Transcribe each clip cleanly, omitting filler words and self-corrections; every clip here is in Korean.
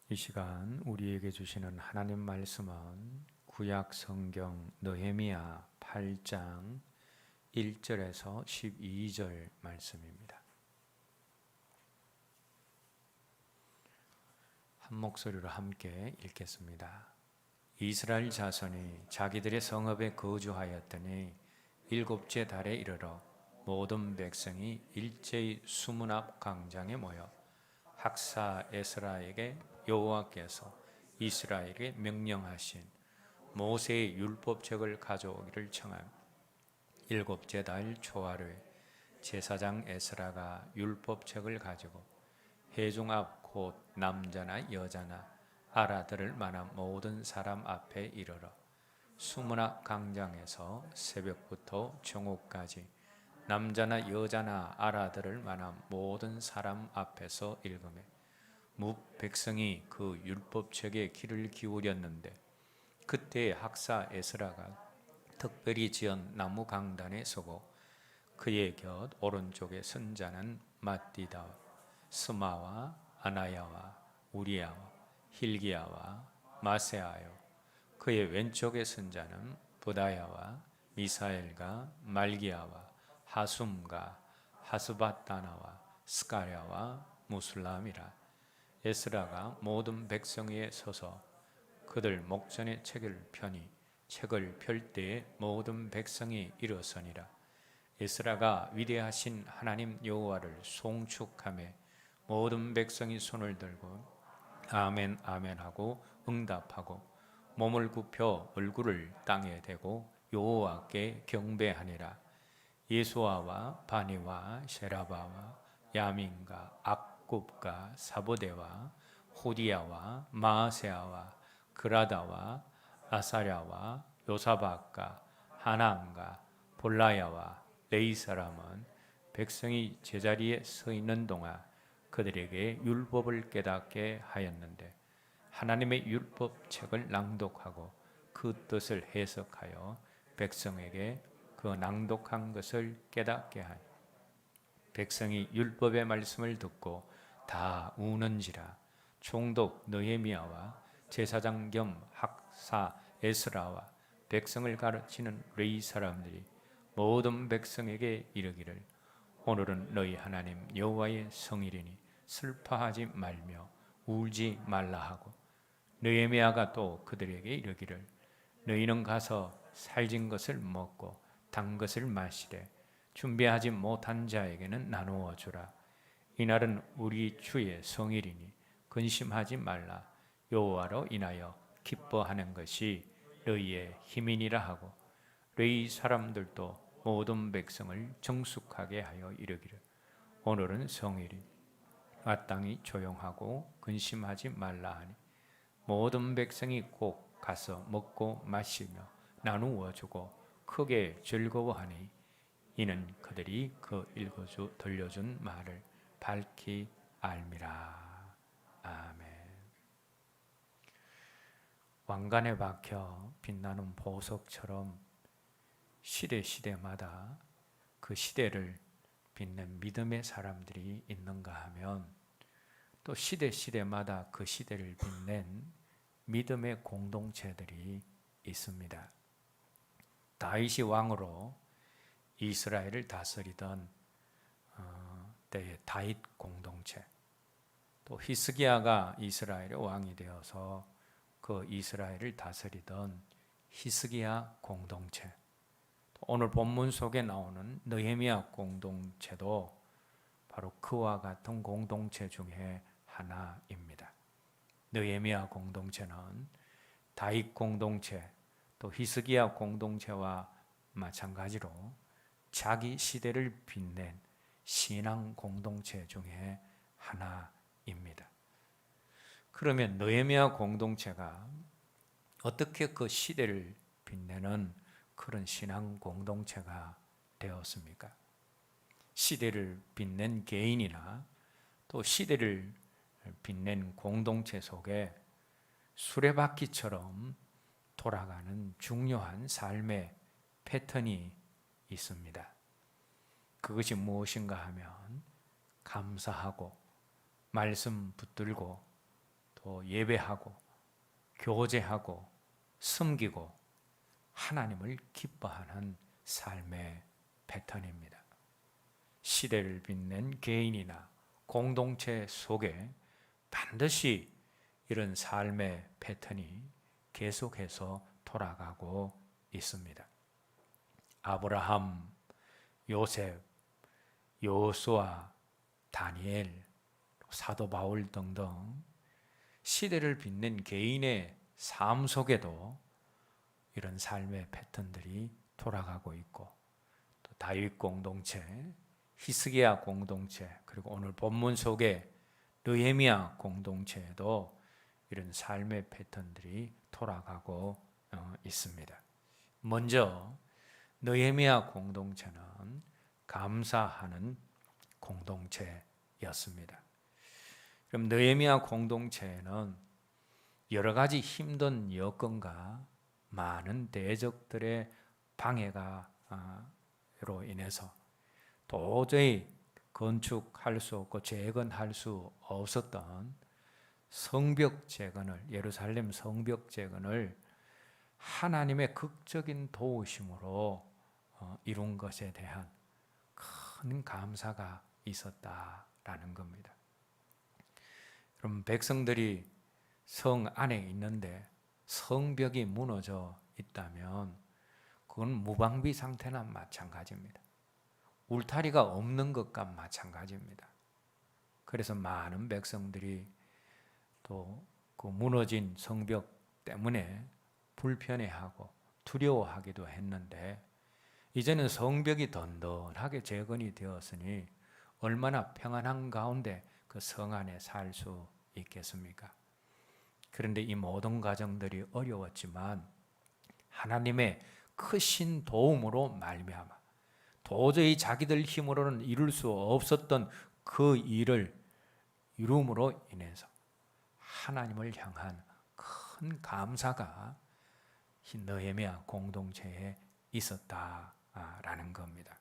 이 시간 우리에게 주시는 하나님 말씀은 구약 성경 느헤미야 8장 1절에서 12절 말씀입니다. 한 목소리로 함께 읽겠습니다. 이스라엘 자손이 자기들의 성읍에 거주하였더니 일곱째 달에 이르러 모든 백성이 일제히 수문 앞 광장에 모여 학사 에스라에게 여호와께서 이스라엘에게 명령하신 모세의 율법책을 가져오기를 청하며 일곱째 달 초하루에 제사장 에스라가 율법책을 가지고 회중 앞 곧 남자나 여자나 알아들을 만한 모든 사람 앞에 이르러 수문 앞 광장에서 새벽부터 정오까지 남자나 여자나 알아들을 만한 모든 사람 앞에서 읽으며 뭇 백성이 그 율법책에 귀를 기울였는데 그때 학사 에스라가 특별히 지은 나무 강단에 서고 그의 곁 오른쪽에 선자는 맏디다 스마와 아나야와 우리야와 힐기야와 마세아요 그의 왼쪽에 선자는 부다야와 미사엘과 말기야와 하숨과 하스바다나와 스가랴와 무술람이라. 에스라가 모든 백성 위에 서서 그들 목전에 책을 펴니 책을 펼 때에 모든 백성이 일어서니라. 에스라가 위대하신 하나님 여호와를 송축하며 모든 백성이 손을 들고 아멘 아멘 하고 응답하고 몸을 굽혀 얼굴을 땅에 대고 여호와께 경배하니라. 예수아와 바니와 셰라바와 야민과 악굽과 사보데와 호디야와 마아세아와 그라다와 아사랴와 요사박과 하나안과 볼라야와 레이 사람은 백성이 제자리에 서 있는 동안 그들에게 율법을 깨닫게 하였는데 하나님의 율법책을 낭독하고 그 뜻을 해석하여 백성에게 그 낭독한 것을 깨닫게 하니 백성이 율법의 말씀을 듣고 다 우는지라. 총독 느헤미야와 제사장 겸 학사 에스라와 백성을 가르치는 레위 사람들이 모든 백성에게 이르기를 오늘은 너희 하나님 여호와의 성일이니 슬퍼하지 말며 울지 말라 하고 느헤미야가 또 그들에게 이르기를 너희는 가서 살진 것을 먹고 단 것을 마시되 준비하지 못한 자에게는 나누어 주라. 이날은 우리 주의 성일이니 근심하지 말라. 여호와로 인하여 기뻐하는 것이 너희의 힘이니라 하고 레위 사람들도 모든 백성을 정숙하게 하여 이르기를 오늘은 성일이 마땅히 조용하고 근심하지 말라 하니 모든 백성이 꼭 가서 먹고 마시며 나누어 주고 크게 즐거워하니 이는 그들이 그 들려준 말을 밝히 알미라. 아멘. 왕관에 박혀 빛나는 보석처럼 시대마다 그 시대를 빛낸 믿음의 사람들이 있는가 하면 또 시대마다 그 시대를 빛낸 믿음의 공동체들이 있습니다. 다윗이 왕으로 이스라엘을 다스리던 때의 다윗 공동체, 또 히스기야가 이스라엘의 왕이 되어서 그 이스라엘을 다스리던 히스기야 공동체, 오늘 본문 속에 나오는 느헤미야 공동체도 바로 그와 같은 공동체 중에 하나입니다. 느헤미야 공동체는 다윗 공동체 또 히스기야 공동체와 마찬가지로 자기 시대를 빛낸 신앙 공동체 중에 하나입니다. 그러면 느헤미야 공동체가 어떻게 그 시대를 빛내는 그런 신앙 공동체가 되었습니까? 시대를 빛낸 개인이나 또 시대를 빛낸 공동체 속에 수레바퀴처럼 돌아가는 중요한 삶의 패턴이 있습니다. 그것이 무엇인가 하면 감사하고 말씀 붙들고 또 또 예배하고 교제하고 섬기고 하나님을 기뻐하는 삶의 패턴입니다. 시대를 빛낸 개인이나 공동체 속에 반드시 이런 삶의 패턴이 계속해서 돌아가고 있습니다. 아브라함, 요셉, 여호수아, 다니엘, 사도 바울 등등 시대를 빛낸 개인의 삶 속에도 이런 삶의 패턴들이 돌아가고 있고, 또 다윗 공동체, 히스기야 공동체, 그리고 오늘 본문 속에 느헤미야 공동체에도 이런 삶의 패턴들이 돌아가고 있습니다. 먼저 느헤미야 공동체는 감사하는 공동체였습니다. 그럼 느헤미야 공동체에는 여러 가지 힘든 여건과 많은 대적들의 방해로 인해서 도저히 건축할 수 없고 재건할 수 없었던 성벽 재건을, 예루살렘 성벽 재건을 하나님의 극적인 도우심으로 이룬 것에 대한 큰 감사가 있었다라는 겁니다. 그럼 백성들이 성 안에 있는데 성벽이 무너져 있다면 그건 무방비 상태나 마찬가지입니다. 울타리가 없는 것과 마찬가지입니다. 그래서 많은 백성들이 또 그 무너진 성벽 때문에 불편해하고 두려워하기도 했는데, 이제는 성벽이 든든하게 재건이 되었으니 얼마나 평안한 가운데 그 성 안에 살 수 있겠습니까? 그런데 이 모든 과정들이 어려웠지만 하나님의 크신 도움으로 말미암아 도저히 자기들 힘으로는 이룰 수 없었던 그 일을 이룸으로 인해서 하나님을 향한 큰 감사가 느헤미야 공동체에 있었다라는 겁니다.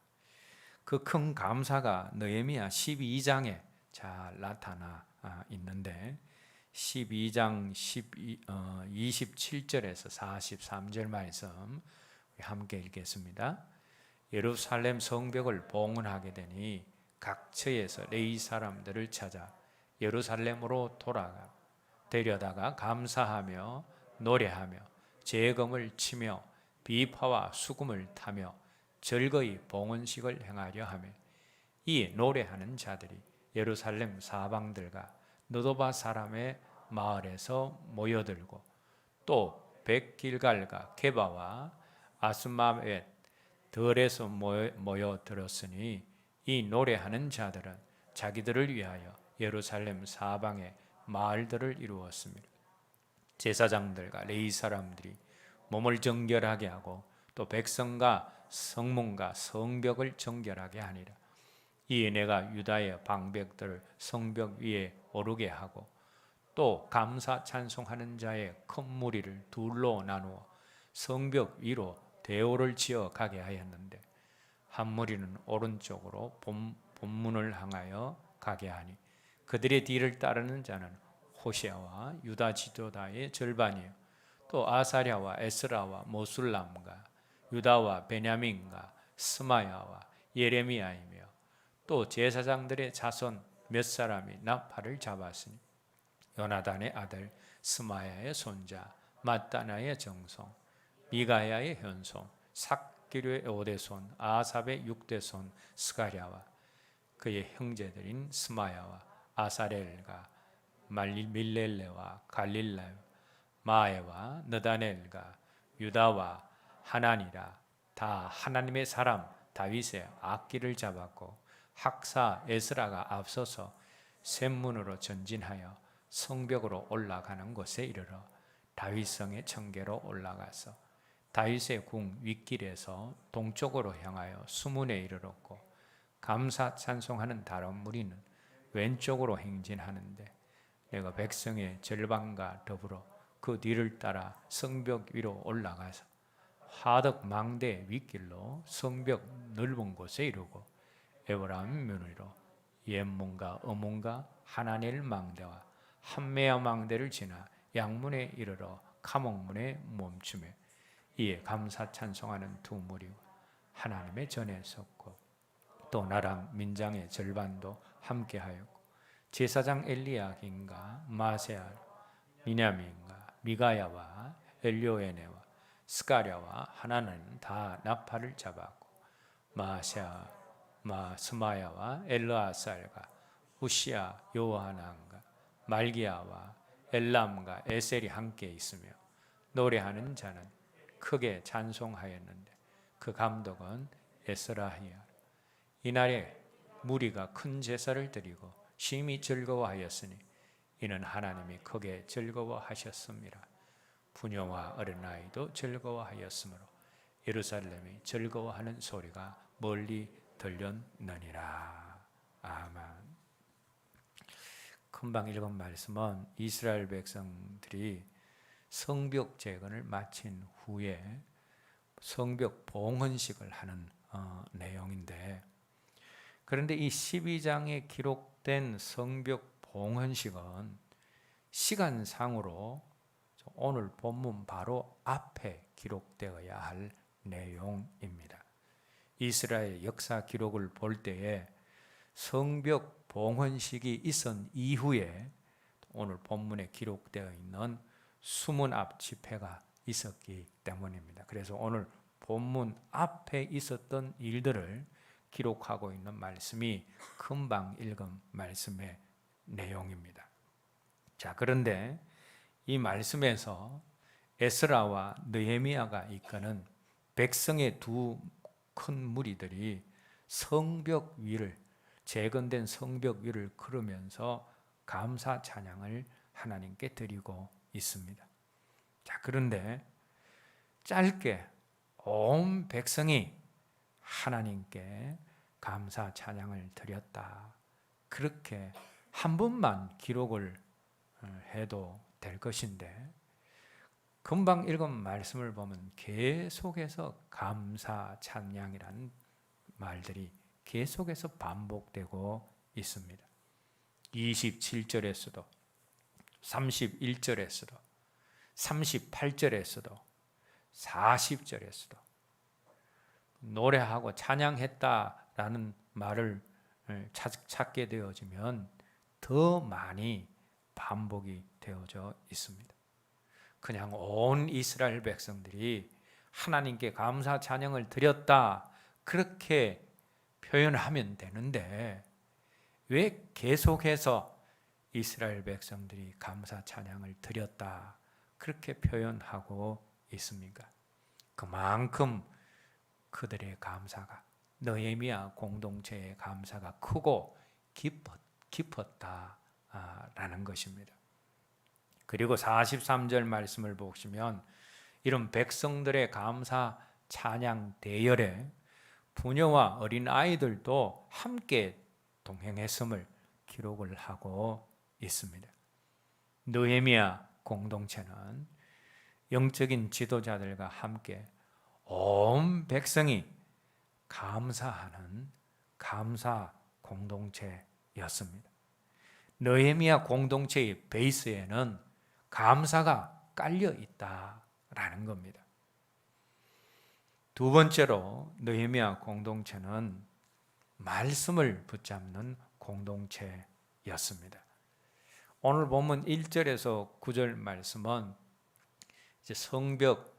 그 큰 감사가 느헤미야 12장에 잘 나타나 있는데, 12장 27절에서 43절 말씀 함께 읽겠습니다. 예루살렘 성벽을 봉헌하게 되니 각처에서 레위 사람들을 찾아 예루살렘으로 데려다가 감사하며 노래하며 재금을 치며 비파와 수금을 타며 즐거이 봉헌식을 행하려 하며, 이 노래하는 자들이 예루살렘 사방들과 느도바 사람의 마을에서 모여들고 또 백길갈과 게바와 아스마웻 들에서 모여들었으니, 이 노래하는 자들은 자기들을 위하여 예루살렘 사방의 마을들을 이루었습니다. 제사장들과 레위 사람들이 몸을 정결하게 하고 또 백성과 성문과 성벽을 정결하게 하니라. 이에 내가 유다의 방백들을 성벽 위에 오르게 하고 또 감사 찬송하는 자의 큰 무리를 둘로 나누어 성벽 위로 대오를 지어 가게 하였는데, 한 무리는 오른쪽으로 본문을 향하여 가게 하니 그들의 뒤를 따르는 자는 호시아와 유다 지도자의 절반이요, 또 아사랴와 에스라와 모술람과 유다와 베냐민과 스마야와 예레미야이며, 또 제사장들의 자손 몇 사람이 나팔을 잡았으니 요나단의 아들 스마야의 손자 mat단야의 정손 미가야의 현손 삭기류의 5대손 아삽의 6대손 스가랴와 그의 형제들인 스마야와 아사렐과 밀렐레와 갈릴라 마에와 느다넬과 유다와 하나니라 다 하나님의 사람 다윗의 악기를 잡았고, 학사 에스라가 앞서서 샘문으로 전진하여 성벽으로 올라가는 곳에 이르러 다윗성의 청계로 올라가서 다윗의 궁 윗길에서 동쪽으로 향하여 수문에 이르렀고, 감사 찬송하는 다른 무리는 왼쪽으로 행진하는데 내가 백성의 절반과 더불어 그 뒤를 따라 성벽 위로 올라가서 하덕 망대 윗길로 성벽 넓은 곳에 이르고 에브라임 며느리로 옌문과 어문과 하나넬 망대와 함메야망대를 지나 양문에 이르러 카목문에 멈추며 이에 감사 찬송하는 두 무리 하나님의 전에 섰고 또 나랑 민장의 절반도 함께하였고 제사장 엘리야긴과 마세아 미냐민과 미가야와 엘료에네와 스가랴와 하나는 다 나팔을 잡았고 마세아 스마야와 엘르아살과 우시야 요하난과 말기야와 엘람과 에셀이 함께 있으며 노래하는 자는 크게 찬송하였는데 그 감독은 에스라히야. 이날에 무리가 큰 제사를 드리고 심히 즐거워하였으니 이는 하나님이 크게 즐거워하셨습니다. 부녀와 어린아이도 즐거워하였으므로 예루살렘이 즐거워하는 소리가 멀리 들렸느니라. 아멘. 금방 읽은 말씀은 이스라엘 백성들이 성벽 재건을 마친 후에 성벽 봉헌식을 하는 내용인데, 그런데 이 12장에 기록된 성벽 봉헌식은 시간상으로 오늘 본문 바로 앞에 기록되어야 할 내용입니다. 이스라엘 역사 기록을 볼 때에 성벽 봉헌식이 있은 이후에 오늘 본문에 기록되어 있는 수문 앞 집회가 있었기 때문입니다. 그래서 오늘 본문 앞에 있었던 일들을 기록하고 있는 말씀이 금방 읽은 말씀의 내용입니다. 자, 그런데 이 말씀에서 에스라와 느헤미야가 이끄는 백성의 두 큰 무리들이 성벽 위를, 재건된 성벽 위를 걸으면서 감사 찬양을 하나님께 드리고 있습니다. 자, 그런데 짧게 온 백성이 하나님께 감사 찬양을 드렸다, 그렇게 한 번만 기록을 해도 될 것인데, 금방 읽은 말씀을 보면 계속해서 감사 찬양이라는 말들이 계속해서 반복되고 있습니다. 27절에서도 31절에서도 38절에서도 40절에서도 노래하고 찬양했다라는 말을 찾게 되어지면 더 많이 반복이 되어져 있습니다. 그냥 온 이스라엘 백성들이 하나님께 감사 찬양을 드렸다, 그렇게 표현하면 되는데 왜 계속해서 이스라엘 백성들이 감사 찬양을 드렸다, 그렇게 표현하고 있습니까? 그만큼 그들의 감사가, 느헤미야 공동체의 감사가 크고 깊었다라는 것입니다. 그리고 43절 말씀을 보시면 이런 백성들의 감사 찬양 대열에 부녀와 어린 아이들도 함께 동행했음을 기록을 하고 있습니다. 느헤미야 공동체는 영적인 지도자들과 함께 온 백성이 감사하는 감사 공동체였습니다. 느헤미야 공동체의 베이스에는 감사가 깔려 있다라는 겁니다. 두 번째로 느헤미야 공동체는 말씀을 붙잡는 공동체였습니다. 오늘 본문 1절에서 9절 말씀은 이제 성벽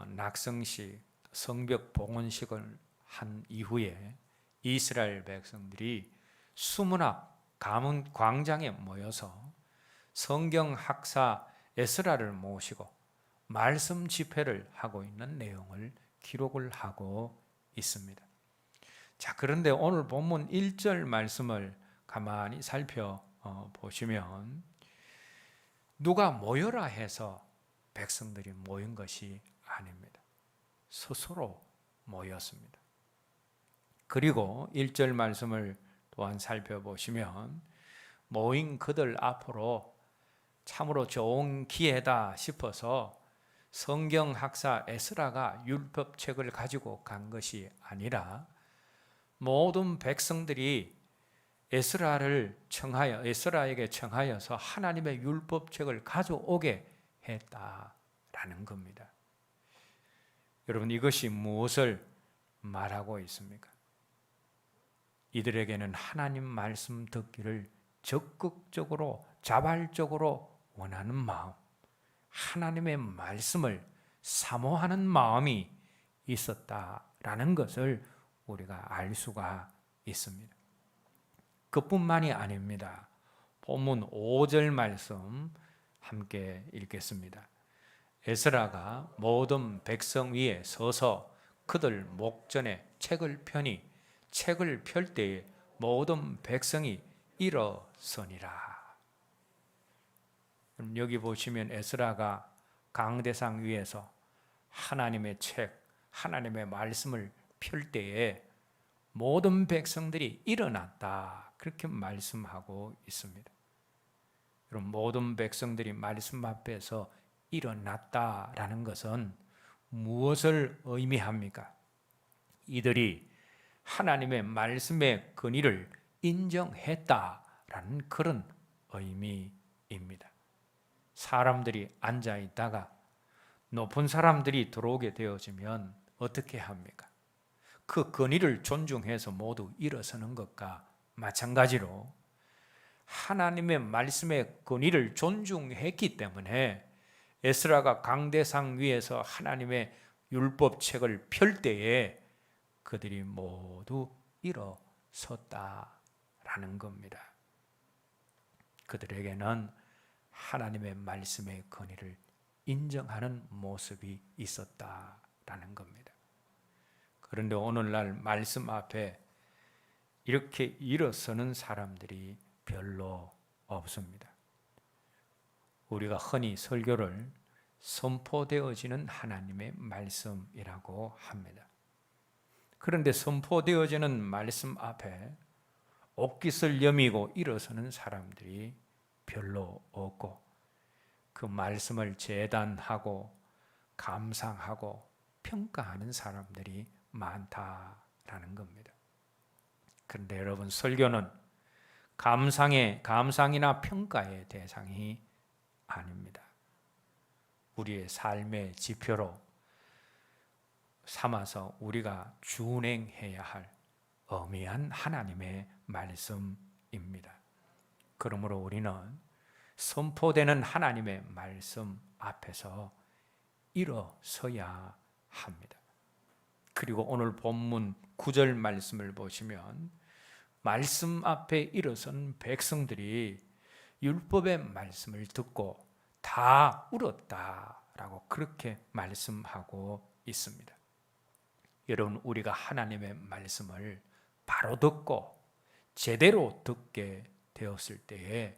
낙성식, 성벽 봉헌식을 한 이후에 이스라엘 백성들이 수문 앞 가문 광장에 모여서 성경 학사 에스라를 모시고 말씀 집회를 하고 있는 내용을 기록을 하고 있습니다. 자, 그런데 오늘 본문 1절 말씀을 가만히 살펴보시면 누가 모여라 해서 백성들이 모인 것이 아닙니다. 스스로 모였습니다. 그리고 1절 말씀을 또한 살펴보시면 모인 그들 앞으로 참으로 좋은 기회다 싶어서 성경 학사 에스라가 율법책을 가지고 간 것이 아니라 모든 백성들이 에스라에게 청하여서 하나님의 율법책을 가져오게 했다라는 겁니다. 여러분, 이것이 무엇을 말하고 있습니까? 이들에게는 하나님 말씀 듣기를 적극적으로 자발적으로 원하는 마음, 하나님의 말씀을 사모하는 마음이 있었다라는 것을 우리가 알 수가 있습니다. 그뿐만이 아닙니다. 본문 5절 말씀 함께 읽겠습니다. 에스라가 모든 백성 위에 서서 그들 목전에 책을 펴니 책을 펼 때에 모든 백성이 일어서니라. 여기 보시면 에스라가 강대상 위에서 하나님의 책, 하나님의 말씀을 펼 때에 모든 백성들이 일어났다, 그렇게 말씀하고 있습니다. 여러분, 모든 백성들이 말씀 앞에서 일어났다라는 것은 무엇을 의미합니까? 이들이 하나님의 말씀의 권위를 인정했다라는 그런 의미입니다. 사람들이 앉아 있다가 높은 사람들이 들어오게 되어지면 어떻게 합니까? 그 권위를 존중해서 모두 일어서는 것과 마찬가지로 하나님의 말씀의 권위를 존중했기 때문에 에스라가 강대상 위에서 하나님의 율법책을 펼 때에 그들이 모두 일어섰다라는 겁니다. 그들에게는 하나님의 말씀의 권위를 인정하는 모습이 있었다라는 겁니다. 그런데 오늘날 말씀 앞에 이렇게 일어서는 사람들이 별로 없습니다. 우리가 흔히 설교를 선포되어지는 하나님의 말씀이라고 합니다. 그런데 선포되어지는 말씀 앞에 옷깃을 여미고 일어서는 사람들이 별로 없고 그 말씀을 재단하고 감상하고 평가하는 사람들이 많다라는 겁니다. 그런데 여러분, 설교는 감상이나 평가의 대상이 아닙니다. 우리의 삶의 지표로 삼아서 우리가 준행해야 할 엄미한 하나님의 말씀입니다. 그러므로 우리는 선포되는 하나님의 말씀 앞에서 일어서야 합니다. 그리고 오늘 본문 9절 말씀을 보시면 말씀 앞에 일어선 백성들이 율법의 말씀을 듣고 다 울었다라고 그렇게 말씀하고 있습니다. 여러분, 우리가 하나님의 말씀을 바로 듣고 제대로 듣게 되었을 때에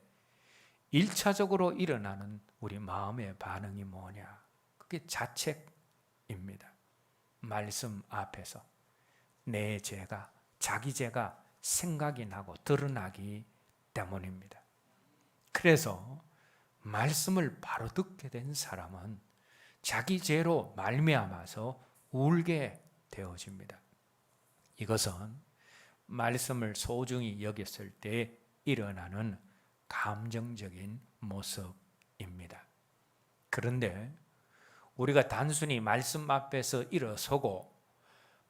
1차적으로 일어나는 우리 마음의 반응이 뭐냐? 그게 자책입니다. 말씀 앞에서 내 죄가, 자기 죄가 생각이 나고 드러나기 때문입니다. 그래서 말씀을 바로 듣게 된 사람은 자기 죄로 말미암아서 울게 되어집니다. 이것은 말씀을 소중히 여겼을 때 일어나는 감정적인 모습입니다. 그런데 우리가 단순히 말씀 앞에서 일어서고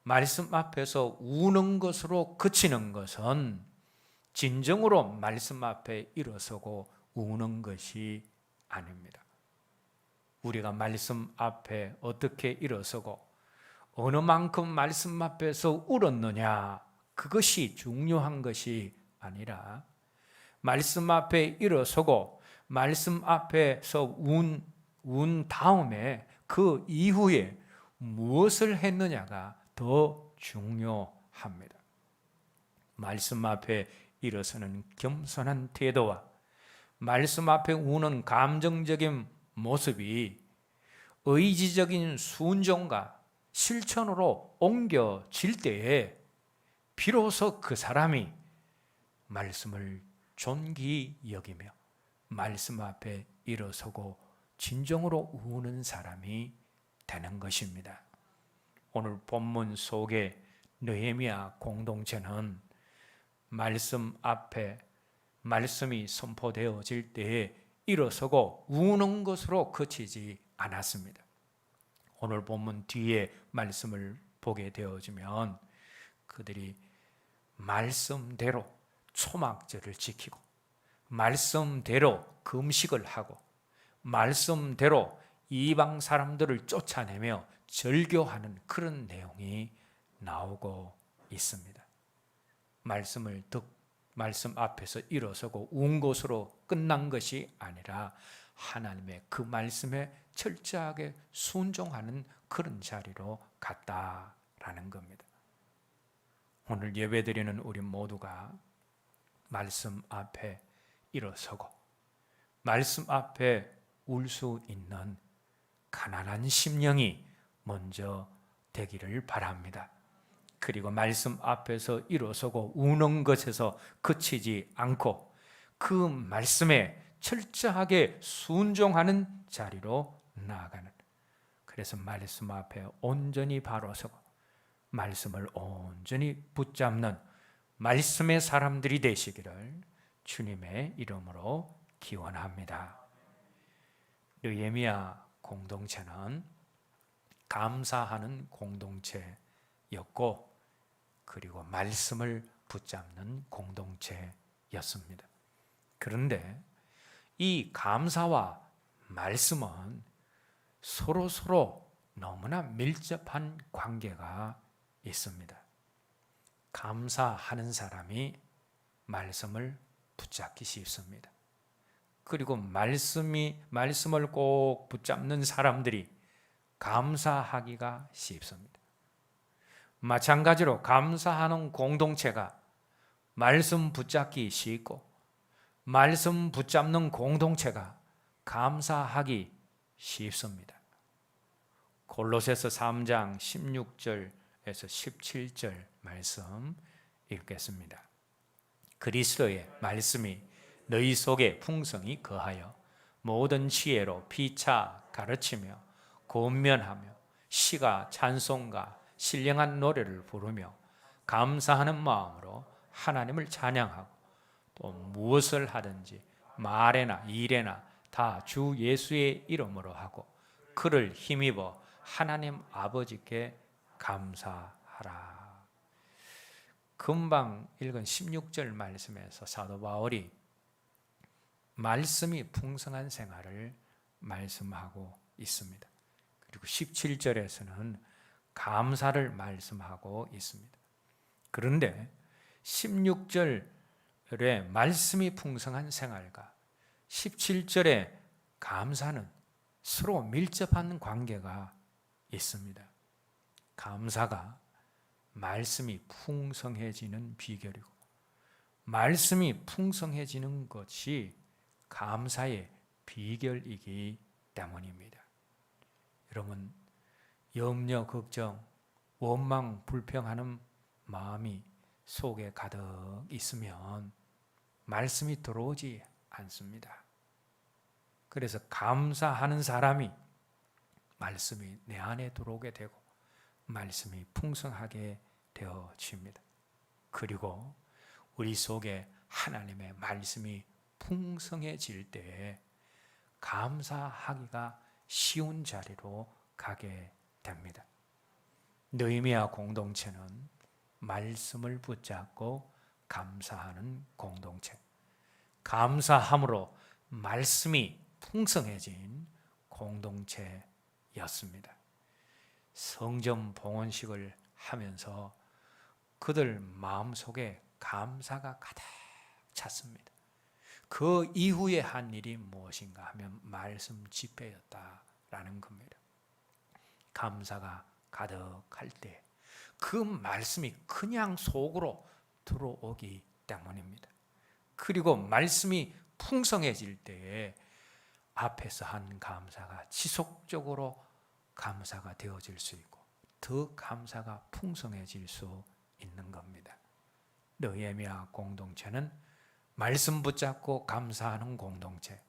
말씀 앞에서 우는 것으로 그치는 것은 진정으로 말씀 앞에 일어서고 우는 것이 아닙니다. 우리가 말씀 앞에 어떻게 일어서고 어느 만큼 말씀 앞에서 울었느냐, 그것이 중요한 것이 아니라 말씀 앞에 일어서고 말씀 앞에서 운 다음에 그 이후에 무엇을 했느냐가 더 중요합니다. 말씀 앞에 일어서는 겸손한 태도와 말씀 앞에 우는 감정적인 모습이 의지적인 순종과 실천으로 옮겨질 때에 비로소 그 사람이 말씀을 존귀히 여기며 말씀 앞에 일어서고 진정으로 우는 사람이 되는 것입니다. 오늘 본문 속의 느헤미야 공동체는 말씀 앞에 말씀이 선포되어질 때에 일어서고 우는 것으로 그치지 않았습니다. 오늘 본문 뒤에 말씀을 보게 되어지면 그들이 말씀대로 초막절을 지키고 말씀대로 금식을 하고 말씀대로 이방 사람들을 쫓아내며 절교하는 그런 내용이 나오고 있습니다. 말씀 앞에서 일어서고 운 것으로 끝난 것이 아니라 하나님의 그 말씀에 철저하게 순종하는 그런 자리로 갔다라는 겁니다. 오늘 예배드리는 우리 모두가 말씀 앞에 일어서고 말씀 앞에 울 수 있는 가난한 심령이 먼저 되기를 바랍니다. 그리고 말씀 앞에서 일어서고 우는 것에서 그치지 않고 그 말씀에 철저하게 순종하는 자리로 나아가는, 그래서 말씀 앞에 온전히 바로 서고 말씀을 온전히 붙잡는 말씀의 사람들이 되시기를 주님의 이름으로 기원합니다. 느헤미야 공동체는 감사하는 공동체였고 그리고 말씀을 붙잡는 공동체였습니다. 그런데 이 감사와 말씀은 서로 너무나 밀접한 관계가 있습니다. 감사하는 사람이 말씀을 붙잡기 쉽습니다. 그리고 말씀을 꼭 붙잡는 사람들이 감사하기가 쉽습니다. 마찬가지로 감사하는 공동체가 말씀 붙잡기 쉽고 말씀 붙잡는 공동체가 감사하기 쉽습니다. 골로새서 3장 16절에서 17절 말씀 읽겠습니다. 그리스도의 말씀이 너희 속에 풍성히 거하여 모든 지혜로 피차 가르치며 권면하며 시가 찬송과 신령한 노래를 부르며 감사하는 마음으로 하나님을 찬양하고 또 무엇을 하든지 말에나 일에나 다 주 예수의 이름으로 하고 그를 힘입어 하나님 아버지께 감사하라. 금방 읽은 16절 말씀에서 사도 바울이 말씀이 풍성한 생활을 말씀하고 있습니다. 그리고 17절에서는 감사를 말씀하고 있습니다. 그런데 16절에 말씀이 풍성한 생활과 17절의 감사는 서로 밀접한 관계가 있습니다. 감사가 말씀이 풍성해지는 비결이고 말씀이 풍성해지는 것이 감사의 비결이기 때문입니다. 여러분, 염려, 걱정, 원망, 불평하는 마음이 속에 가득 있으면 말씀이 들어오지 않습니다. 그래서 감사하는 사람이 말씀이 내 안에 들어오게 되고 말씀이 풍성하게 되어집니다. 그리고 우리 속에 하나님의 말씀이 풍성해질 때에 감사하기가 쉬운 자리로 가게 됩니다. 느헤미야 공동체는 말씀을 붙잡고 감사하는 공동체, 감사함으로 말씀이 풍성해진 공동체였습니다. 성전 봉헌식을 하면서 그들 마음속에 감사가 가득 찼습니다. 그 이후에 한 일이 무엇인가 하면 말씀 집회였다라는 겁니다. 감사가 가득할 때 그 말씀이 그냥 속으로 들어오기 때문입니다. 그리고 말씀이 풍성해질 때에 앞에서 한 감사가 지속적으로 감사가 되어질 수 있고 더 감사가 풍성해질 수 있는 겁니다. 느헤미야 공동체는 말씀 붙잡고 감사하는 공동체,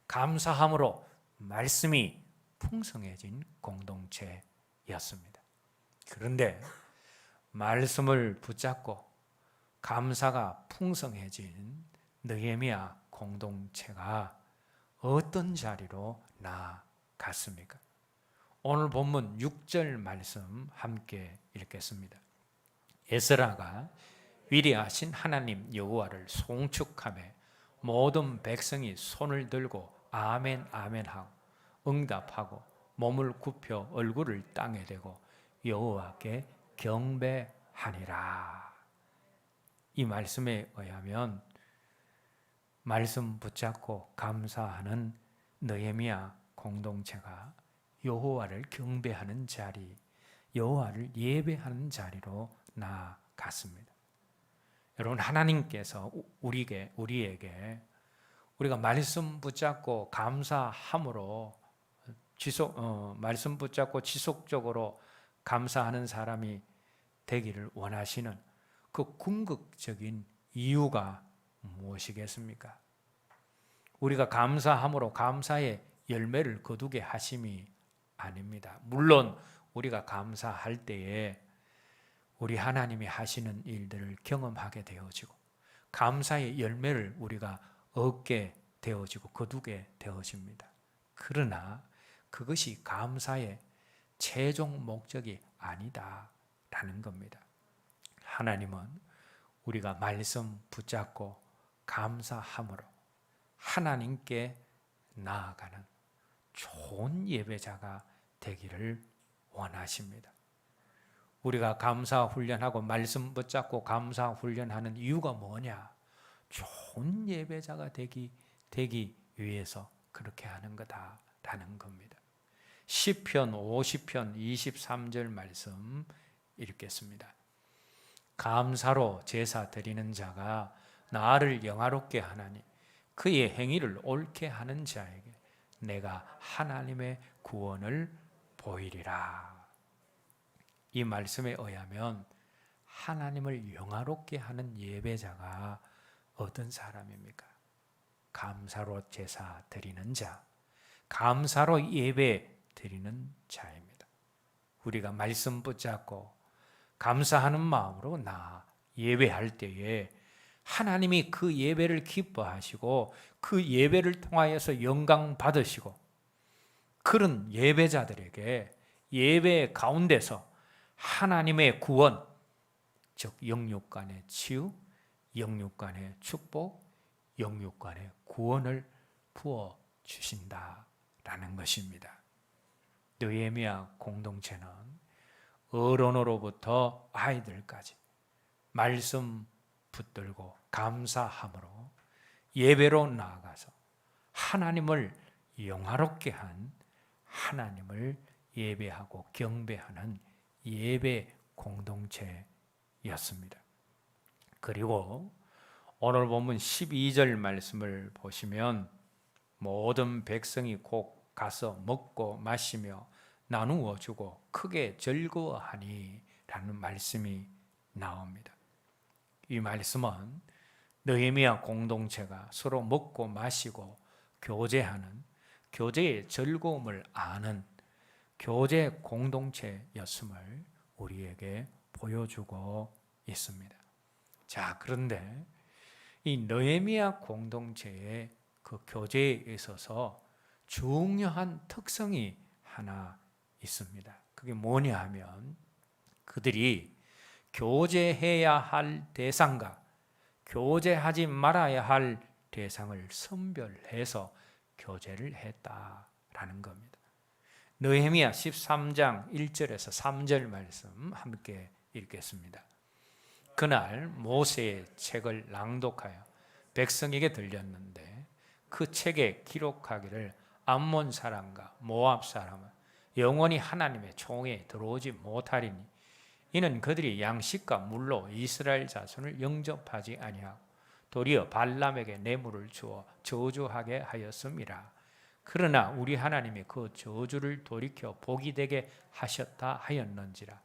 감사함으로 말씀이 풍성해진 공동체였습니다. 그런데 말씀을 붙잡고 감사가 풍성해진 느헤미야 공동체가 어떤 자리로 나아갔습니까? 오늘 본문 6절 말씀 함께 읽겠습니다. 에스라가 위대하신 하나님 여호와를 송축하며 모든 백성이 손을 들고 아멘 아멘 하고 응답하고 몸을 굽혀 얼굴을 땅에 대고 여호와께 경배하니라. 이 말씀에 의하면 말씀 붙잡고 감사하는 느헤미야 공동체가 여호와를 경배하는 자리, 여호와를 예배하는 자리로 나아갔습니다. 여러분, 하나님께서 우리에게 우리가 말씀 붙잡고 감사함으로 말씀 붙잡고 지속적으로 감사하는 사람이 되기를 원하시는 그 궁극적인 이유가 무엇이겠습니까? 우리가 감사함으로 감사의 열매를 거두게 하심이 아닙니다. 물론 우리가 감사할 때에 우리 하나님이 하시는 일들을 경험하게 되어지고 감사의 열매를 우리가 얻게 되어지고 거두게 되어집니다. 그러나 그것이 감사의 최종 목적이 아니다라는 겁니다. 하나님은 우리가 말씀 붙잡고 감사함으로 하나님께 나아가는 좋은 예배자가 되기를 원하십니다. 우리가 감사 훈련하고 말씀 붙잡고 감사 훈련하는 이유가 뭐냐? 좋은 예배자가 되기 위해서 그렇게 하는 거다라는 겁니다. 시편 50편 23절 말씀 읽겠습니다. 감사로 제사 드리는 자가 나를 영화롭게 하나니 그의 행위를 옳게 하는 자에게 내가 하나님의 구원을 보이리라. 이 말씀에 의하면 하나님을 영화롭게 하는 예배자가 어떤 사람입니까? 감사로 제사 드리는 자, 감사로 예배 드리는 자입니다. 우리가 말씀 붙잡고 감사하는 마음으로 예배할 때에 하나님이 그 예배를 기뻐하시고 그 예배를 통하여서 영광 받으시고 그런 예배자들에게 예배 가운데서 하나님의 구원, 즉 영육간의 치유, 영육간의 축복, 영육간의 구원을 부어주신다라는 것입니다. 느헤미야 공동체는 어른으로부터 아이들까지 말씀 붙들고 감사함으로 예배로 나아가서 하나님을 영화롭게 한 하나님을 예배하고 경배하는 예배 공동체였습니다. 그리고 오늘 본문 12절 말씀을 보시면 모든 백성이 곧 가서 먹고 마시며 나누어 주고 크게 즐거워하니 라는 말씀이 나옵니다. 이 말씀은 느헤미야 공동체가 서로 먹고 마시고 교제하는 교제의 즐거움을 아는 교제 공동체였음을 우리에게 보여주고 있습니다. 자, 그런데 이 느헤미야 공동체의 그 교제에 있어서 중요한 특성이 하나 있습니다. 그게 뭐냐 하면 그들이 교제해야 할 대상과 교제하지 말아야 할 대상을 선별해서 교제를 했다라는 겁니다. 느헤미야 13장 1절에서 3절 말씀 함께 읽겠습니다. 그날 모세의 책을 낭독하여 백성에게 들렸는데 그 책에 기록하기를 암몬 사람과 모압 사람은 영원히 하나님의 총에 들어오지 못하리니 이는 그들이 양식과 물로 이스라엘 자손을 영접하지 아니하고 도리어 발람에게 뇌물을 주어 저주하게 하였음이라. 그러나 우리 하나님이 그 저주를 돌이켜 복이 되게 하셨다 하였는지라.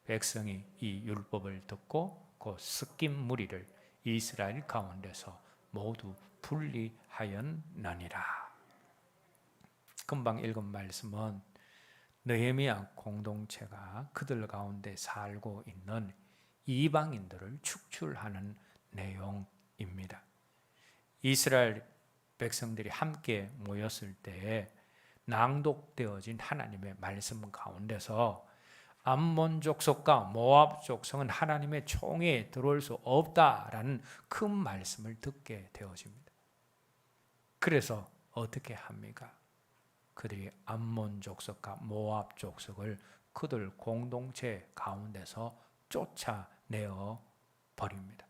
백성이 이 율법을 듣고 그 섞인 무리를 이스라엘 가운데서 모두 분리하였느니라. 금방 읽은 말씀은 느헤미야 공동체가 그들 가운데 살고 있는 이방인들을 축출하는 내용입니다. 이스라엘 백성들이 함께 모였을 때에 낭독되어진 하나님의 말씀 가운데서 암몬 족속과 모압 족속은 하나님의 총회에 들어올 수 없다라는 큰 말씀을 듣게 되어집니다. 그래서 어떻게 합니까? 그들이 암몬 족속과 모압 족속을 그들 공동체 가운데서 쫓아내어 버립니다.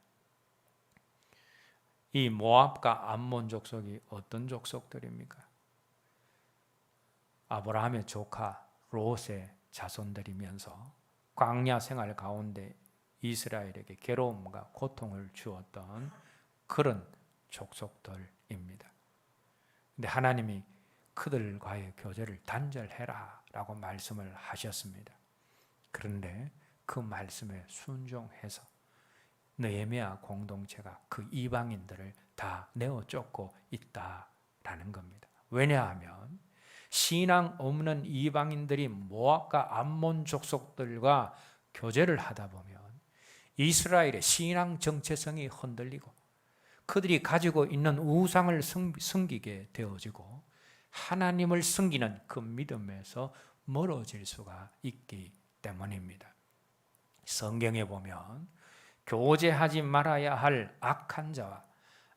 이 모압과 암몬 족속이 어떤 족속들입니까? 아브라함의 조카 롯의 자손들이면서 광야 생활 가운데 이스라엘에게 괴로움과 고통을 주었던 그런 족속들입니다. 근데 하나님이 그들과의 교제를 단절해라 라고 말씀을 하셨습니다. 그런데 그 말씀에 순종해서 느헤미야 공동체가 그 이방인들을 다 내어 쫓고 있다라는 겁니다. 왜냐하면 신앙 없는 이방인들이 모압과 암몬 족속들과 교제를 하다 보면 이스라엘의 신앙 정체성이 흔들리고 그들이 가지고 있는 우상을 섬기게 되어지고 하나님을 섬기는 그 믿음에서 멀어질 수가 있기 때문입니다. 성경에 보면 교제하지 말아야 할 악한 자와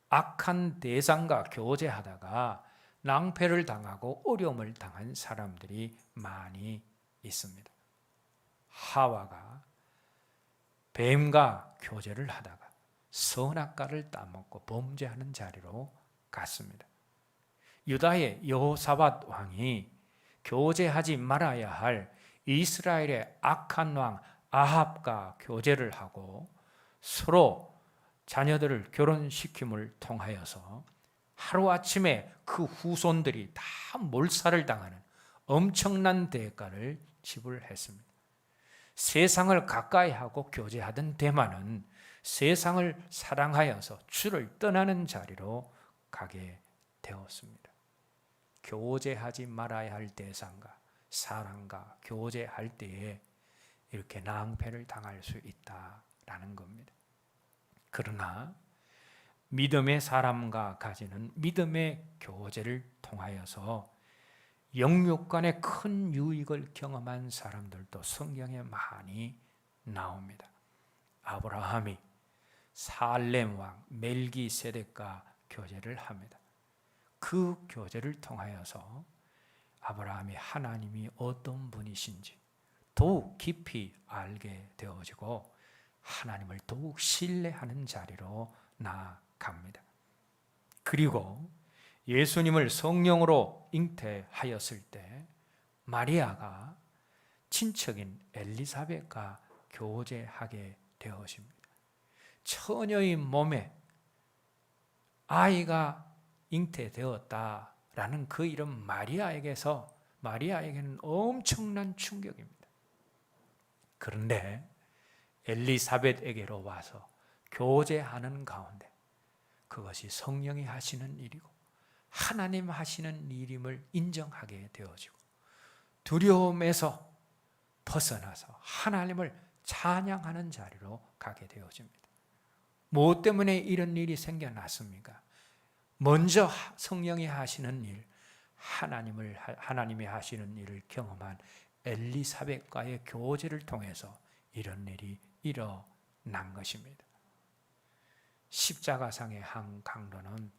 악한 대상과 교제하다가 낭패를 당하고 어려움을 당한 사람들이 많이 있습니다. 하와가 뱀과 교제를 하다가 선악과를 따먹고 범죄하는 자리로 갔습니다. 유다의 여호사밧 왕이 교제하지 말아야 할 이스라엘의 악한 왕 아합과 교제를 하고 서로 자녀들을 결혼시킴을 통하여서 하루아침에 그 후손들이 다 몰살을 당하는 엄청난 대가를 지불했습니다. 세상을 가까이 하고 교제하던 대만은 세상을 사랑하여서 주를 떠나는 자리로 가게 되었습니다. 교제하지 말아야 할 대상과 사람과 교제할 때에 이렇게 낭패를 당할 수 있다라는 겁니다. 그러나 믿음의 사람과 가지는 믿음의 교제를 통하여서 영육 간의 큰 유익을 경험한 사람들도 성경에 많이 나옵니다. 아브라함이 살렘 왕 멜기세덱과 교제를 합니다. 그 교제를 통하여서 아브라함이 하나님이 어떤 분이신지 더욱 깊이 알게 되어지고 하나님을 더욱 신뢰하는 자리로 나아갑니다. 그리고 예수님을 성령으로 잉태하였을 때 마리아가 친척인 엘리사벳과 교제하게 되어집니다. 처녀의 몸에 아이가 잉태되었다라는 그 이름 마리아에게는 엄청난 충격입니다. 그런데 엘리사벳에게로 와서 교제하는 가운데 그것이 성령이 하시는 일이고 하나님 하시는 일임을 인정하게 되어지고 두려움에서 벗어나서 하나님을 찬양하는 자리로 가게 되어집니다. 무엇 때문에 이런 일이 생겨났습니까? 먼저 성령이 하시는 일, 하나님이 하시는 일을 경험한 엘리사벳과의 교제를 통해서 이런 일이 일어난 것입니다. 십자가상의 한 강도는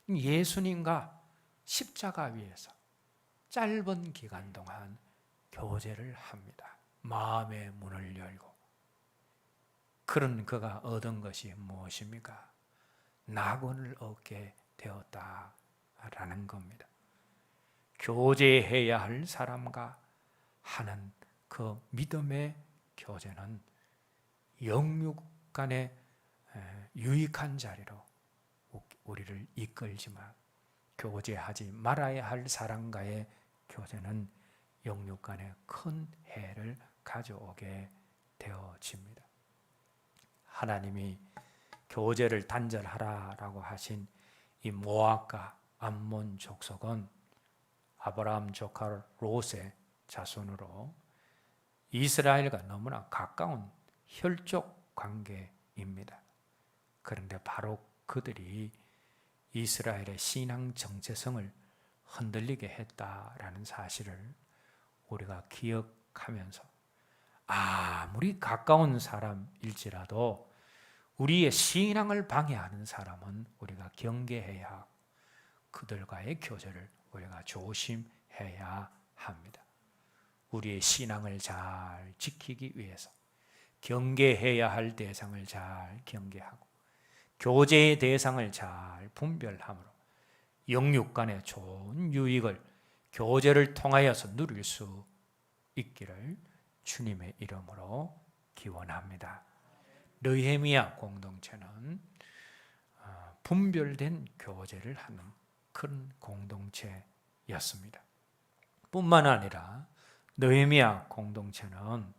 예수님과 십자가 위에서 짧은 기간 동안 교제를 합니다. 마음의 문을 열고. 그런 그가 얻은 것이 무엇입니까? 낙원을 얻게 되었다라는 겁니다. 교제해야 할 사람과 하는 그 믿음의 교제는 영육 간의 유익한 자리로 우리를 이끌지만 교제하지 말아야 할 사람과의 교제는 영육 간에 큰 해를 가져오게 되어집니다. 하나님이 교제를 단절하라라고 하신 이 모압과 암몬 족속은 아브라함 조카 롯의 자손으로 이스라엘과 너무나 가까운 혈족 관계입니다. 그런데 바로 그들이 이스라엘의 신앙 정체성을 흔들리게 했다라는 사실을 우리가 기억하면서 아무리 가까운 사람일지라도 우리의 신앙을 방해하는 사람은 우리가 경계해야 하고 그들과의 교제를 우리가 조심해야 합니다. 우리의 신앙을 잘 지키기 위해서 경계해야 할 대상을 잘 경계하고 교제의 대상을 잘 분별함으로 영육 간의 좋은 유익을 교제를 통하여서 누릴 수 있기를 주님의 이름으로 기원합니다. 느헤미야 공동체는 분별된 교제를 하는 큰 공동체였습니다. 뿐만 아니라 느헤미야 공동체는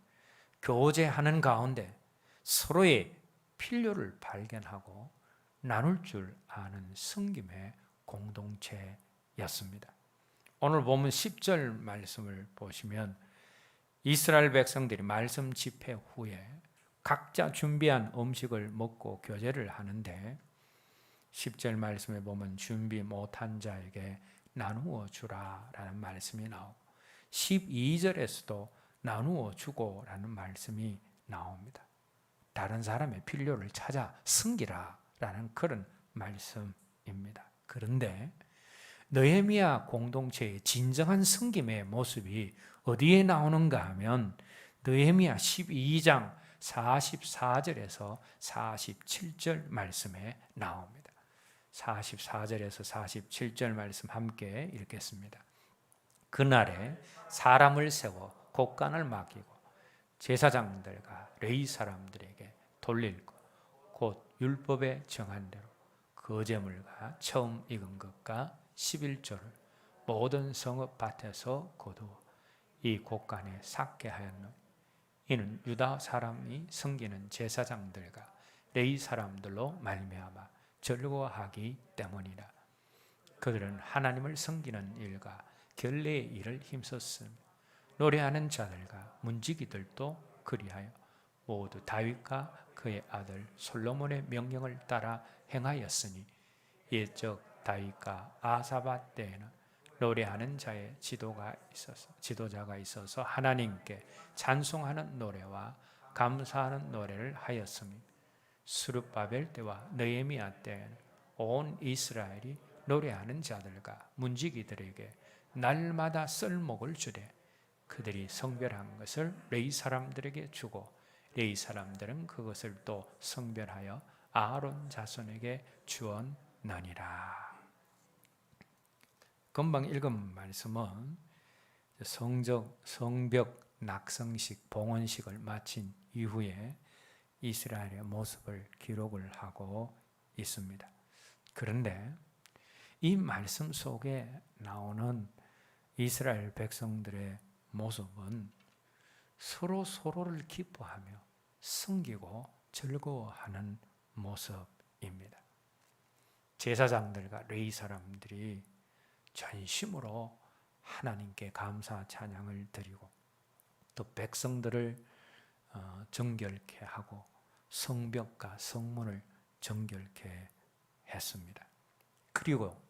교제하는 가운데 서로의 필요를 발견하고 나눌 줄 아는 섬김의 공동체였습니다. 오늘 보면 10절 말씀을 보시면 이스라엘 백성들이 말씀 집회 후에 각자 준비한 음식을 먹고 교제를 하는데 10절 말씀에 보면 준비 못한 자에게 나누어 주라라는 말씀이 나오고 12절에서도 나누어 주고라는 말씀이 나옵니다. 다른 사람의 필요를 찾아 섬기라라는 그런 말씀입니다. 그런데 느헤미야 공동체의 진정한 섬김의 모습이 어디에 나오는가 하면 느헤미야 12장 44절에서 47절 말씀에 나옵니다. 44절에서 47절 말씀 함께 읽겠습니다. 그날에 사람을 세워 곡간을 맡기고 제사장들과 레위 사람들에게 돌릴 것 곧 율법에 정한 대로 거제물과 처음 익은 것과 11조를 모든 성읍 밭에서 거두어 이 곡간에 삭게 하였노니 이는 유다 사람이 섬기는 제사장들과 레위 사람들로 말미암아 즐거워하기 때문이라. 그들은 하나님을 섬기는 일과 결례의 일을 힘썼으며 노래하는 자들과 문지기들도 그리하여 모두 다윗과 그의 아들 솔로몬의 명령을 따라 행하였으니 옛적 다윗과 아사밧 때에는 노래하는 자의 지도자가 있어서 하나님께 찬송하는 노래와 감사하는 노래를 하였으니 스룹바벨 때와 느헤미야 때에는 온 이스라엘이 노래하는 자들과 문지기들에게 날마다 썰목을 주되 그들이 성별한 것을 레위 사람들에게 주고 레위 사람들은 그것을 또 성별하여 아론 자손에게 주었느니라. 금방 읽은 말씀은 성벽 낙성식 봉헌식을 마친 이후에 이스라엘의 모습을 기록을 하고 있습니다. 그런데 이 말씀 속에 나오는 이스라엘 백성들의 모습은 서로를 기뻐하며 섬기고 즐거워하는 모습입니다. 제사장들과 레위 사람들이 전심으로 하나님께 감사 찬양을 드리고 또 백성들을 정결케 하고 성벽과 성문을 정결케 했습니다. 그리고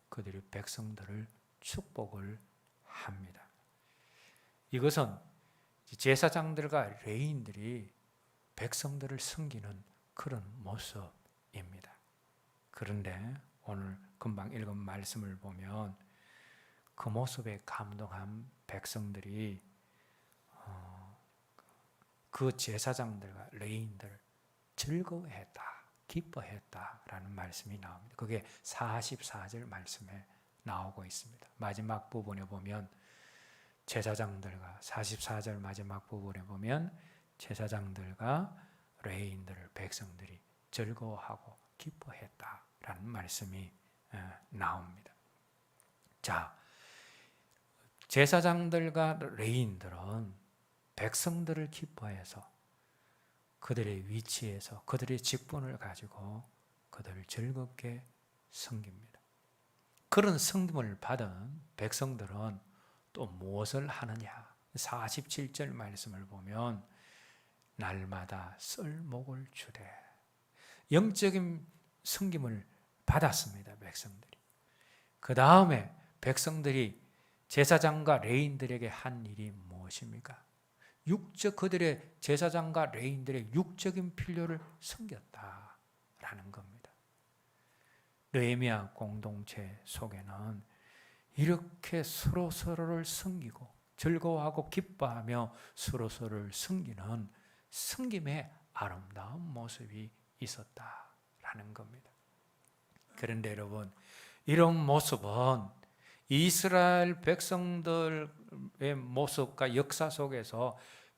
그들이 백성들을 축복을 합니다. 이것은 제사장들과 레위인들이 백성들을 섬기는 그런 모습입니다. 그런데 오늘 금방 읽은 말씀을 보면 그 모습에 감동한 백성들이 그 제사장들과 레위인들을 즐거워했다, 기뻐했다라는 말씀이 나옵니다. 그게 44절 말씀에 나오고 있습니다. 마지막 부분에 보면 제사장들과 44절 마지막 부분에 보면 제사장들과 레위인들을 백성들이 즐거워하고 기뻐했다라는 말씀이 나옵니다. 자, 제사장들과 레위인들은 백성들을 기뻐해서 그들의 위치에서 그들의 직분을 가지고 그들을 즐겁게 섬깁니다. 그런 섬김을 받은 백성들은 또 무엇을 하느냐? 47절 말씀을 보면 날마다 썰목을 주되. 영적인 섬김을 받았습니다. 백성들이. 그 다음에 백성들이 제사장과 레인들에게 한 일이 무엇입니까? 그들의 제사장과 레인들의 육적인 필요를 섬겼다라는 겁니다. 느헤미야 공동체 속에는 이렇게 서로서로를 섬기고 즐거워하고 기뻐하며 서로서로를 섬기는 섬김의 아름다운 모습이 있었다라는 겁니다. 그런데 여러분, 이런 모습은 이스라엘 백성들의 모습과 역사 속에서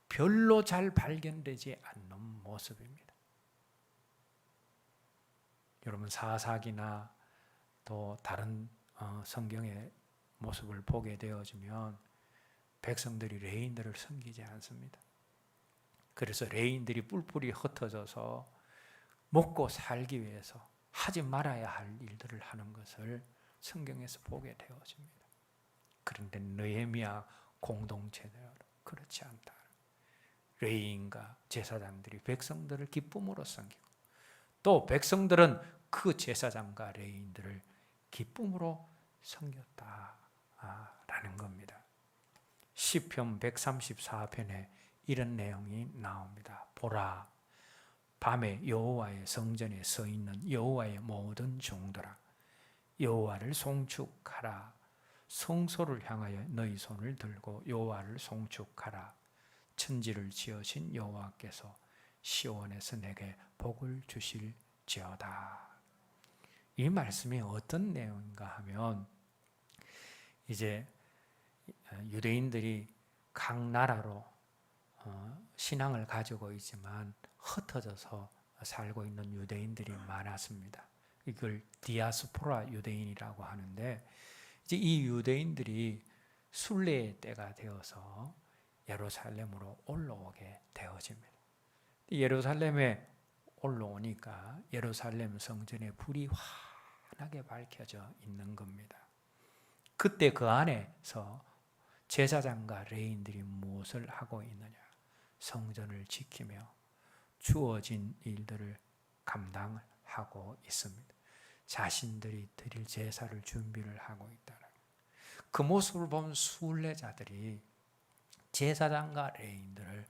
별로 잘 발견되지 않는 모습입니다. 여러분, 사사기나 또 다른 성경의 모습을 보게 되어지면 백성들이 레인들을 섬기지 않습니다. 그래서 레인들이 뿔뿔이 흩어져서 먹고 살기 위해서 하지 말아야 할 일들을 하는 것을 성경에서 보게 되어집니다. 그런데 느헤미야 공동체는 그렇지 않다. 레위인과 제사장들이 백성들을 기쁨으로 섬기고 또 백성들은 그 제사장과 레위인들을 기쁨으로 섬겼다라는 겁니다. 시편 134편에 이런 내용이 나옵니다. 보라, 밤에 여호와의 성전에 서 있는 여호와의 모든 종들아, 여호와를 송축하라. 성소를 향하여 너희 손을 들고 여호와를 송축하라. 천지를 지으신 여호와께서 시온에서 내게 복을 주실지어다. 이 말씀이 어떤 내용인가 하면, 이제 유대인들이 각 나라로 신앙을 가지고 있지만 흩어져서 살고 있는 유대인들이 많았습니다. 이걸 디아스포라 유대인이라고 하는데, 이제 이 유대인들이 순례의 때가 되어서 예루살렘으로 올라오게 되어집니다. 예루살렘에 올라오니까 예루살렘 성전에 불이 환하게 밝혀져 있는 겁니다. 그때 그 안에서 제사장과 레인들이 무엇을 하고 있느냐? 성전을 지키며 주어진 일들을 감당하고 있습니다. 자신들이 드릴 제사를 준비를 하고 있다. 그 모습을 본 순례자들이 제사장과 레인들을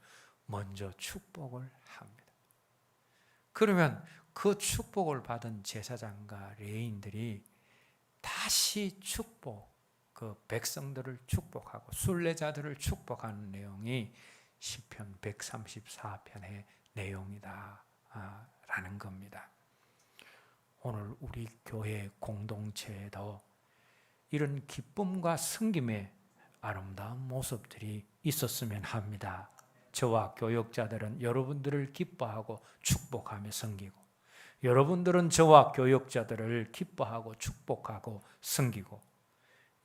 먼저 축복을 합니다. 그러면 그 축복을 받은 제사장과 레인들이 다시 그 백성들을 축복하고 순례자들을 축복하는 내용이 시편 134편의 내용이다 라는 겁니다. 오늘 우리 교회 공동체에도 이런 기쁨과 섬김의 아름다운 모습들이 있었으면 합니다. 저와 교역자들은 여러분들을 기뻐하고 축복하며 섬기고, 여러분들은 저와 교역자들을 기뻐하고 축복하고 섬기고,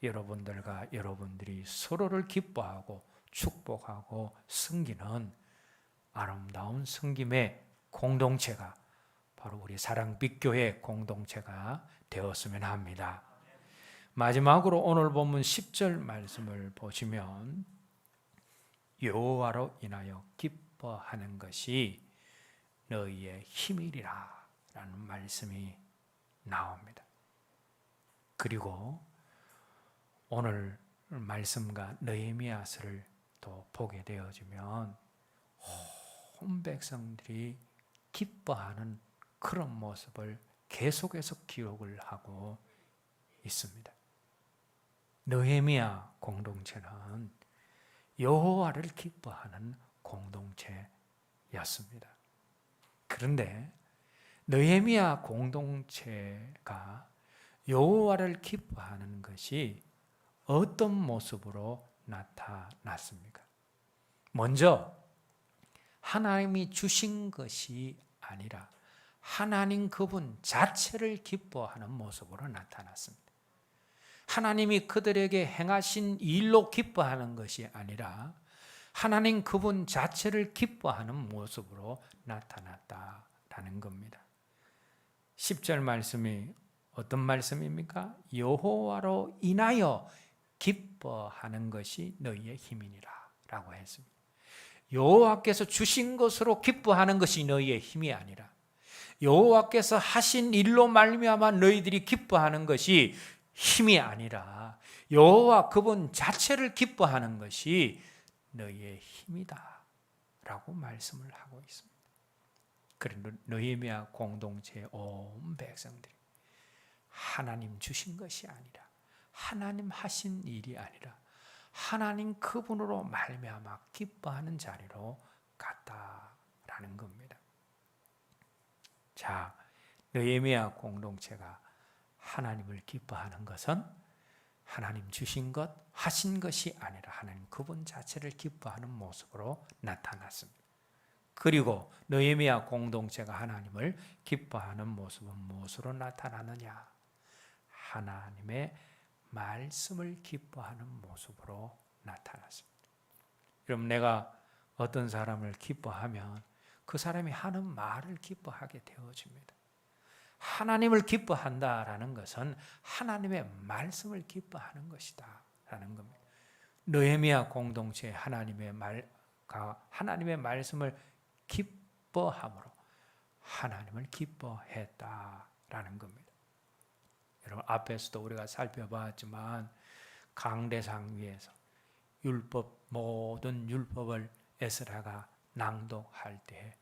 여러분들과 여러분들이 서로를 기뻐하고 축복하고 섬기는 아름다운 섬김의 공동체가 바로 우리 사랑빛교회 공동체가 되었으면 합니다. 마지막으로 오늘 본문 10절 말씀을 보시면 여호와로 인하여 기뻐하는 것이 너희의 힘이리라 라는 말씀이 나옵니다. 그리고 오늘 말씀과 느헤미야서를 또 보게 되어지면 온 백성들이 기뻐하는 그런 모습을 계속해서 기록을 하고 있습니다. 느헤미야 공동체는 여호와를 기뻐하는 공동체였습니다. 그런데 느헤미야 공동체가 여호와를 기뻐하는 것이 어떤 모습으로 나타났습니까? 먼저 하나님이 주신 것이 아니라 하나님 그분 자체를 기뻐하는 모습으로 나타났습니다. 하나님이 그들에게 행하신 일로 기뻐하는 것이 아니라 하나님 그분 자체를 기뻐하는 모습으로 나타났다라는 겁니다. 10절 말씀이 어떤 말씀입니까? 여호와로 인하여 기뻐하는 것이 너희의 힘이니라 라고 했습니다. 여호와께서 주신 것으로 기뻐하는 것이 너희의 힘이 아니라 여호와께서 하신 일로 말미암아 너희들이 기뻐하는 것이 힘이 아니라 여호와 그분 자체를 기뻐하는 것이 너희의 힘이다 라고 말씀을 하고 있습니다. 그런데 느헤미야 공동체의 온 백성들이 하나님 주신 것이 아니라 하나님 하신 일이 아니라 하나님 그분으로 말미암아 기뻐하는 자리로 갔다라는 겁니다. 자, 느헤미야 공동체가 하나님을 기뻐하는 것은 하나님 주신 것, 하신 것이 아니라 하나님 그분 자체를 기뻐하는 모습으로 나타났습니다. 그리고 느헤미야 공동체가 하나님을 기뻐하는 모습은 무엇으로 나타나느냐? 하나님의 말씀을 기뻐하는 모습으로 나타났습니다. 여러분, 내가 어떤 사람을 기뻐하면 그 사람이 하는 말을 기뻐하게 되어집니다. 하나님을 기뻐한다라는 것은 하나님의 말씀을 기뻐하는 것이다 라는 겁니다. 느헤미야 공동체의 하나님의 말씀을 기뻐함으로 하나님을 기뻐했다라는 겁니다. 여러분, 앞에서도 우리가 살펴봤지만 강대상 위에서 모든 율법을 에스라가 낭독할 때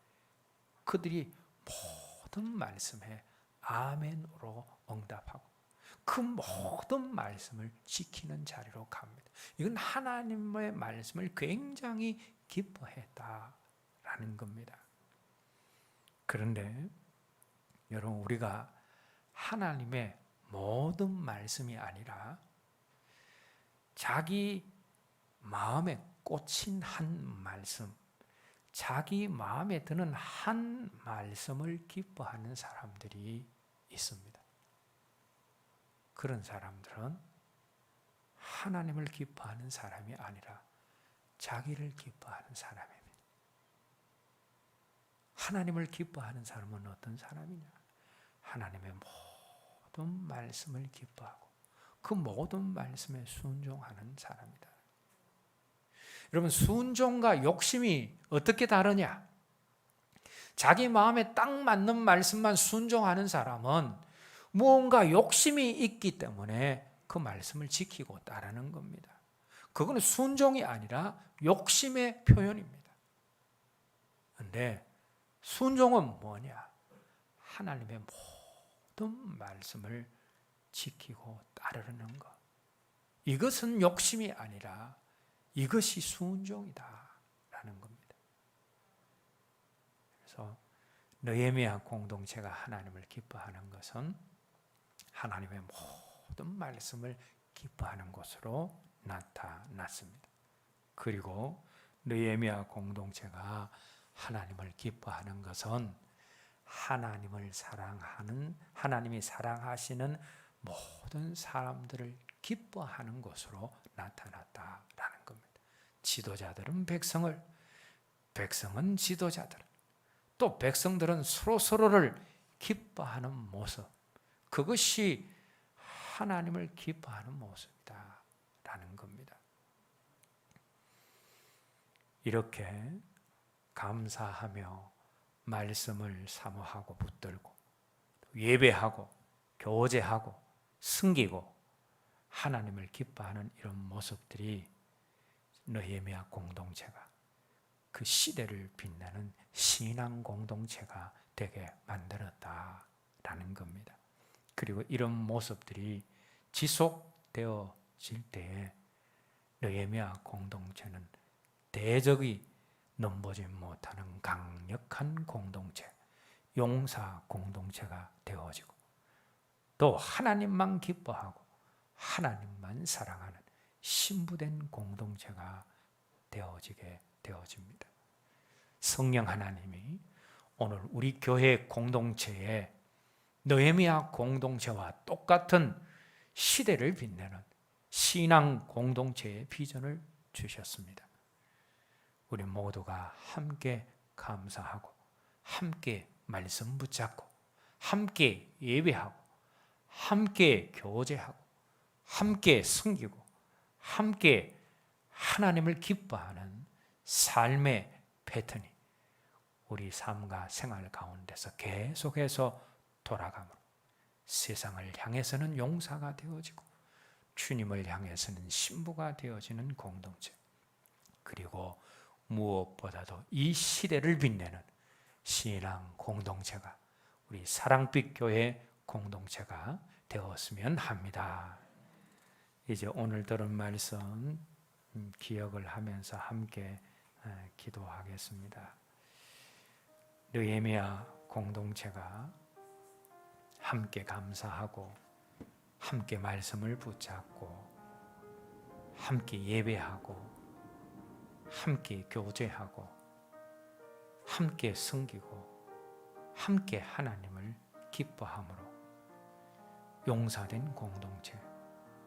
그들이 모든 말씀에 아멘으로 응답하고 그 모든 말씀을 지키는 자리로 갑니다. 이건 하나님의 말씀을 굉장히 기뻐했다라는 겁니다. 그런데 여러분, 우리가 하나님의 모든 말씀이 아니라 자기 마음에 꽂힌 한 말씀, 자기 마음에 드는 한 말씀을 기뻐하는 사람들이 있습니다. 그런 사람들은 하나님을 기뻐하는 사람이 아니라 자기를 기뻐하는 사람입니다. 하나님을 기뻐하는 사람은 어떤 사람이냐? 하나님의 모든 말씀을 기뻐하고 그 모든 말씀에 순종하는 사람이다. 여러분, 순종과 욕심이 어떻게 다르냐? 자기 마음에 딱 맞는 말씀만 순종하는 사람은 무언가 욕심이 있기 때문에 그 말씀을 지키고 따르는 겁니다. 그거는 순종이 아니라 욕심의 표현입니다. 그런데 순종은 뭐냐? 하나님의 모든 말씀을 지키고 따르는 것. 이것은 욕심이 아니라 이것이 순종이다라는 겁니다. 그래서 느헤미야 공동체가 하나님을 기뻐하는 것은 하나님의 모든 말씀을 기뻐하는 것으로 나타났습니다. 그리고 느헤미야 공동체가 하나님을 기뻐하는 것은 하나님이 사랑하시는 모든 사람들을 기뻐하는 것으로 나타났다라는 겁니다. 지도자들은 백성을, 백성은 지도자들을, 또 백성들은 서로를 기뻐하는 모습, 그것이 하나님을 기뻐하는 모습이다라는 겁니다. 이렇게 감사하며 말씀을 사모하고 붙들고 예배하고 교제하고 섬기고 하나님을 기뻐하는 이런 모습들이 느헤미야 공동체가 그 시대를 빛내는 신앙 공동체가 되게 만들었다라는 겁니다. 그리고 이런 모습들이 지속되어질 때에 느헤미야 공동체는 대적이 넘보지 못하는 강력한 공동체, 용사 공동체가 되어지고 또 하나님만 기뻐하고 하나님만 사랑하는 신부된 공동체가 되어지게 되어집니다. 성령 하나님이 오늘 우리 교회 공동체에 느헤미야 공동체와 똑같은 시대를 빛내는 신앙 공동체의 비전을 주셨습니다. 우리 모두가 함께 감사하고 함께 말씀 붙잡고 함께 예배하고 함께 교제하고 함께 섬기고 함께 하나님을 기뻐하는 삶의 패턴이 우리 삶과 생활 가운데서 계속해서 돌아가므로 세상을 향해서는 용사가 되어지고 주님을 향해서는 신부가 되어지는 공동체, 그리고 무엇보다도 이 시대를 빛내는 신앙 공동체가 우리 사랑빛 교회 공동체가 되었으면 합니다. 이제 오늘 들은 말씀 기억을 하면서 함께 기도하겠습니다. 느헤미야 공동체가 함께 감사하고 함께 말씀을 붙잡고 함께 예배하고 함께 교제하고 함께 섬기고 함께 하나님을 기뻐함으로 용사된 공동체,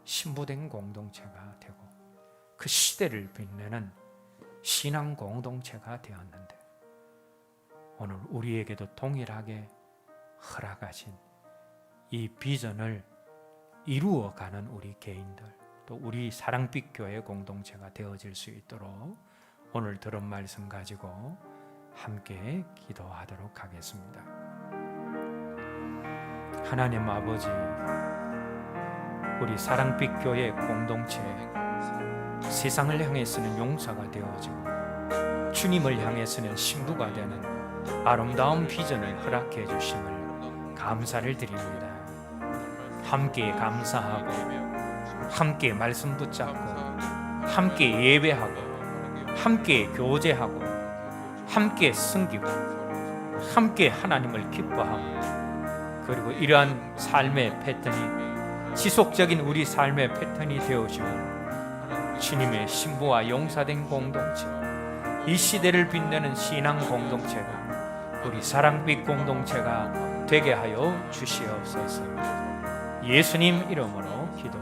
신부된 공동체가 되고 그 시대를 빛내는 신앙 공동체가 되었는데, 오늘 우리에게도 동일하게 허락하신 이 비전을 이루어가는 우리 개인들, 또 우리 사랑빛 교회 공동체가 되어질 수 있도록 오늘 들은 말씀 가지고 함께 기도하도록 하겠습니다. 하나님 아버지, 우리 사랑빛 교회 공동체 세상을 향해서는 용사가 되어지고 주님을 향해서는 신부가 되는 아름다운 비전을 허락해 주심을 감사를 드립니다. 함께 감사하고 함께 말씀 붙잡고 함께 예배하고 함께 교제하고 함께 섬기고 함께 하나님을 기뻐하고, 그리고 이러한 삶의 패턴이 지속적인 우리 삶의 패턴이 되어지고 주님의 신부와 용사된 공동체, 이 시대를 빛내는 신앙 공동체가 우리 사랑빛 공동체가 되게 하여 주시옵소서. 예수님 이름으로 기도